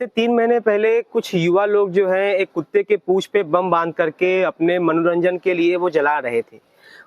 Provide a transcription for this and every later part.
3 महीने पहले कुछ युवा लोग जो हैं एक कुत्ते के पूंछ पे बम बांध करके अपने मनोरंजन के लिए वो जला रहे थे।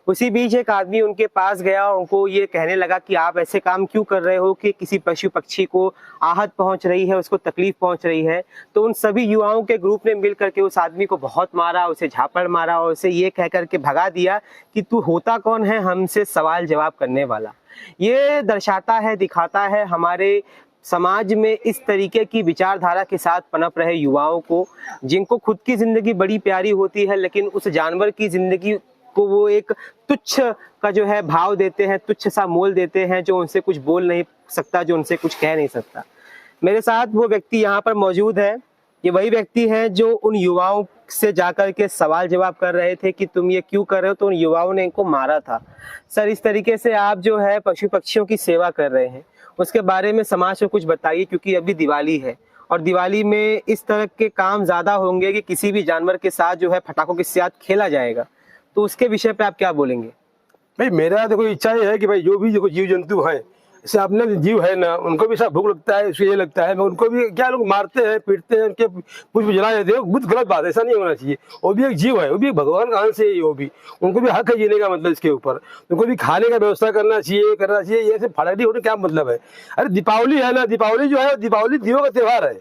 उसी बीच एक आदमी उनके पास गया और उनको ये कहने लगा कि आप ऐसे काम क्यों कर रहे हो कि किसी पशु पक्षी को आहत पहुंच रही है, उसको तकलीफ पहुंच रही है। तो उन सभी युवाओं के ग्रुप ने मिल करके उस आदमी को बहुत मारा, उसे झापड़ मारा और उसे ये कह करके भगा दिया कि तू होता कौन है हमसे सवाल जवाब करने वाला। ये दर्शाता है, दिखाता है हमारे समाज में इस तरीके की विचारधारा के साथ पनप रहे युवाओं को, जिनको खुद की जिंदगी बड़ी प्यारी होती है लेकिन उस जानवर की जिंदगी को वो एक तुच्छ का जो है भाव देते हैं, तुच्छ सा मोल देते हैं, जो उनसे कुछ बोल नहीं सकता, जो उनसे कुछ कह नहीं सकता। मेरे साथ वो व्यक्ति यहाँ पर मौजूद है। ये वही व्यक्ति है जो उन युवाओं से जाकर के सवाल जवाब कर रहे थे कि तुम ये क्यों कर रहे हो, तो उन युवाओं ने इनको मारा था। सर, इस तरीके से आप जो है पशु पक्षियों की सेवा कर रहे हैं, उसके बारे में समाज को कुछ बताइए, क्योंकि अभी दिवाली है और दिवाली में इस तरह के काम ज्यादा होंगे कि किसी भी जानवर के साथ जो है पटाखों के साथ खेला जाएगा, तो उसके विषय पे आप क्या बोलेंगे? भाई मेरा देखो इच्छा ये है कि भाई जो भी देखो जीव जंतु हैं, जैसे अपने जीव है ना, उनको भी सब भूख लगता है, इसको ये लगता है, मैं उनको भी क्या लोग मारते हैं, पीटते हैं, उनके कुछ जला देते हैं, बहुत गलत बात है, ऐसा नहीं होना चाहिए। वो भी एक जीव है, वो भी भगवान का अंश है, वो भी उनको भी हक है जीने का, मतलब इसके ऊपर उनको भी खाने का व्यवस्था करना चाहिए। ये सब फटाखड़ी होने क्या मतलब है? अरे दीपावली है ना, दीपावली जो है दीपावली दीयों का त्योहार है।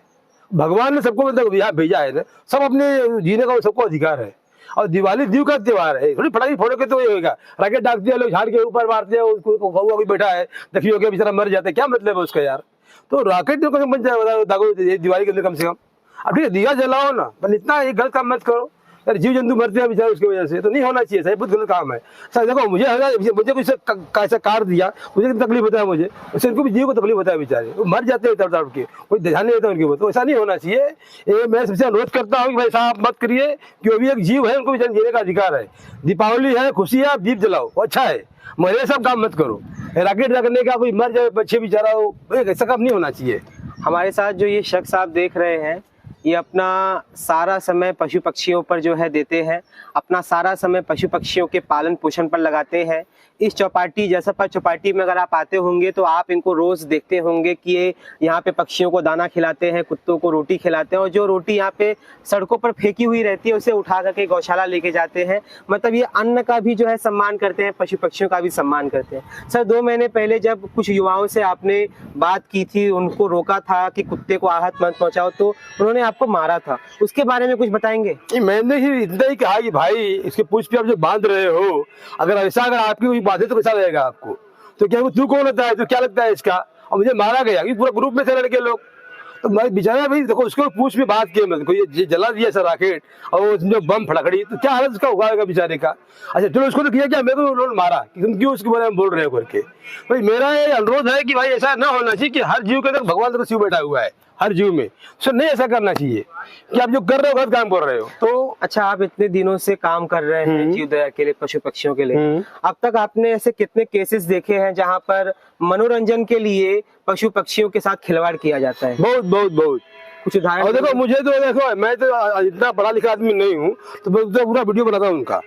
भगवान ने सबको मतलब यहाँ भेजा है ना, सब अपने जीने का सबको अधिकार है और दिवाली दीव का त्योहार है। थोड़ी फटाखी फोड़ोगे तो ये होगा, राकेट डाल दिया, लोग झाड़ के ऊपर मारते हैं, उसको कौवा कोई बैठा है देखियो क्या बेचारा मर जाता है, क्या मतलब है उसका यार? तो राकेट तो बन जाए दागो दिवाली के अंदर कम से कम। अब ठीक है दिया जलाओ ना, पर इतना ये गलत काम मत करो यार, जीव जंतु मरते हैं बेचारे उसकी वजह से, तो नहीं होना चाहिए सर, बहुत गलत काम है सर। देखो मुझे कुछ कैसा कार दिया, मुझे तकलीफ होता है, मुझे उससे इनको भी जीव को तकलीफ होता है, बेचारे वो मर जाते हैं तड़प के, कोई ध्यान नहीं देता उनके ऊपर, तो ऐसा नहीं होना चाहिए। ये मैं सबसे अनुरोध करता हूँ कि भाई साहब मत करिए, कि वो भी एक जीव है, उनको भी जीने का अधिकार है। दीपावली है, खुशी है, आप दीप जलाओ, अच्छा है, मरे सब काम मत करो। राकेट रखने का कोई मर जाए बच्चे बेचारा, हो ऐसा काम नहीं होना चाहिए। हमारे साथ जो ये शख्स आप देख रहे हैं, ये अपना सारा समय पशु पक्षियों पर जो है देते हैं, अपना सारा समय पशु पक्षियों के पालन पोषण पर लगाते हैं। इस चौपाटी जैसा चौपाटी में अगर आप आते होंगे तो आप इनको रोज देखते होंगे कि ये यहाँ पे पक्षियों को दाना खिलाते हैं, कुत्तों को रोटी खिलाते हैं, और जो रोटी यहाँ पे सड़कों पर फेंकी हुई रहती है उसे उठा करके गौशाला लेके जाते हैं। मतलब ये अन्न का भी जो है सम्मान करते हैं, पशु पक्षियों का भी सम्मान करते हैं। सर, 2 महीने पहले जब कुछ युवाओं से आपने बात की थी, उनको रोका था कि कुत्ते को आहत मत पहुंचाओ, तो उन्होंने आपको मारा था, उसके बारे में कुछ बताएंगे? मैंने ही इतना ही कहा कि भाई इसके पूछ पे आप जो बांध रहे हो, अगर आपकी कोई बात है तो कैसा लगेगा आपको? तो क्या तू कौन होता है, तो क्या लगता है इसका? और मुझे मारा गया, पूरा ग्रुप में थे लड़के लोग, तो मैं बेचारा भाई देखो उसको पूछ में बात की, मैं ये जला दिया सर राकेट और जो बम फड़कड़ी, तो क्या हालत उसका होगा बेचारे का? अच्छा चलो उसको तो किया क्या, मेरे को उन्होंने मारा, तुम क्यों उसके बारे में बोल रहे हो करके? भाई मेरा ये अनुरोध है कि भाई ऐसा ना होना चाहिए कि हर जीव के अंदर भगवान का शिव बैठा हुआ है, हर जीव में, सर नहीं ऐसा करना चाहिए कि आप जो कर रहे हो गलत काम कर रहे हो। तो अच्छा, आप इतने दिनों से काम कर रहे हैं जीव दया के लिए, पशु पक्षियों के लिए, अब तक आपने ऐसे कितने केसेस देखे हैं जहां पर मनोरंजन के लिए पशु पक्षियों के साथ खिलवाड़ किया जाता है? बहुत बहुत बहुत कुछ उदाहरण। देखो मुझे तो देखो मैं तो इतना पढ़ा लिखा आदमी नहीं हूँ, तो मैं तो पूरा वीडियो बनाता हूँ उनका,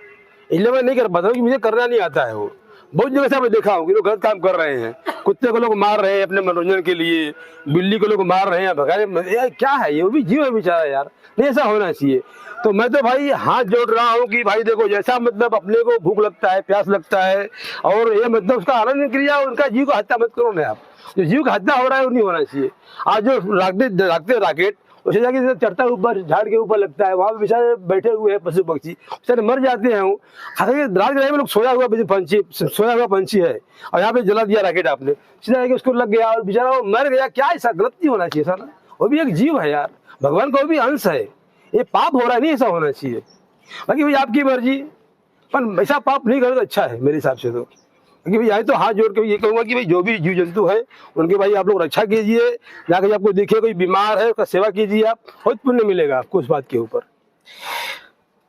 इसलिए मैं नहीं कर पाता हूँ कि मुझे करना नहीं आता है। वो बहुत जगह से मैं देखा हूँ कि लोग गलत काम कर रहे हैं, कुत्ते को लोग मार रहे हैं अपने मनोरंजन के लिए, बिल्ली को लोग मार रहे हैं, भगा क्या है ये? वो भी जीव है बेचारा यार, नहीं ऐसा होना चाहिए। तो मैं तो भाई हाथ जोड़ रहा हूँ कि भाई देखो जैसा मतलब अपने को भूख लगता है, प्यास लगता है, और ये मतलब उसका आनंद क्रिया, उनका जीव को हत्या मत करो ना आप। जो जीव का हत्या हो रहा है वो नहीं होना चाहिए। आज जो रखते राकेट उसे जाके चढ़ता है ऊपर, झाड़ के ऊपर लगता है, वहाँ पे बेचारे बैठे हुए हैं पशु पक्षी, बेचारे मर जाते हैं। रात के में लोग सोया हुआ पंछी है और यहाँ पे जला दिया राकेट आपने, सीधा उसको लग गया और बेचारा वो मर गया। क्या ऐसा गलत नहीं होना चाहिए सर? वो भी एक जीव है यार, भगवान का वो भी अंश है, ये पाप हो रहा है, नहीं ऐसा होना चाहिए। बाकी भाई आपकी मर्जी, पर ऐसा पाप नहीं करे तो अच्छा है मेरे हिसाब से। तो क्योंकि भाई तो हाथ जोड़ के ये कहूँगा कि भाई जो भी जीव जंतु है उनके भाई आप लोग रक्षा कीजिए, जाकर आपको देखिए कोई बीमार है उसका सेवा कीजिए, आप बहुत पुण्य मिलेगा आपको उस बात के ऊपर।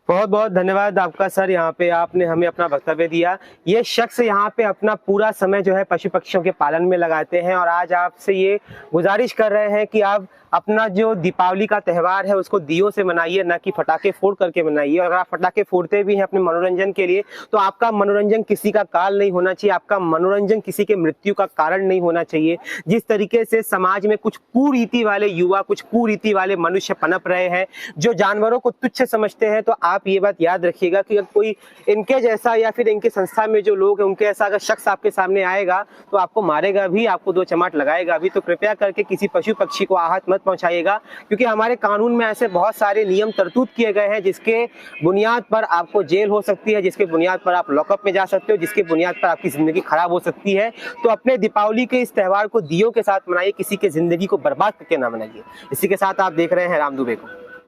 बहुत बहुत धन्यवाद आपका सर, यहाँ पे आपने हमें अपना वक्तव्य दिया। ये शख्स यहाँ पे अपना पूरा समय जो है पशु पक्षियों के पालन में लगाते हैं और आज आपसे ये गुजारिश कर रहे हैं कि आप अपना जो दीपावली का त्यौहार है उसको दियों से मनाइए, ना कि फटाके फोड़ करके मनाइए। और अगर आप फटाके फोड़ते भी हैं अपने मनोरंजन के लिए, तो आपका मनोरंजन किसी का काल नहीं होना चाहिए, आपका मनोरंजन किसी के मृत्यु का कारण नहीं होना चाहिए। जिस तरीके से समाज में कुछ कुरीति वाले युवा, कुछ कुरीति वाले मनुष्य पनप रहे हैं जो जानवरों को तुच्छ समझते हैं, तो आप ये बात याद रखिएगा कि अगर कोई इनके जैसा या फिर इनके संस्था में जो लोग हैं उनके ऐसा अगर शख्स आपके सामने आएगा तो आपको मारेगा भी, आपको दो चमाट लगाएगा भी। तो कृपया करके किसी पशु पक्षी को आहत मत पहुंचाइएगा, क्योंकि हमारे कानून में ऐसे बहुत सारे नियम तरतूब किए गए हैं जिसके बुनियाद पर आपको जेल हो सकती है, जिसके बुनियाद पर आप लॉकअप में जा सकते हो, जिसके बुनियाद पर आपकी जिंदगी खराब हो सकती है। तो अपने दीपावली के इस त्यौहार को दियों के साथ मनाइए, किसी के जिंदगी को बर्बाद करके ना मनाइए। इसी के साथ आप देख रहे हैं राम दुबे को।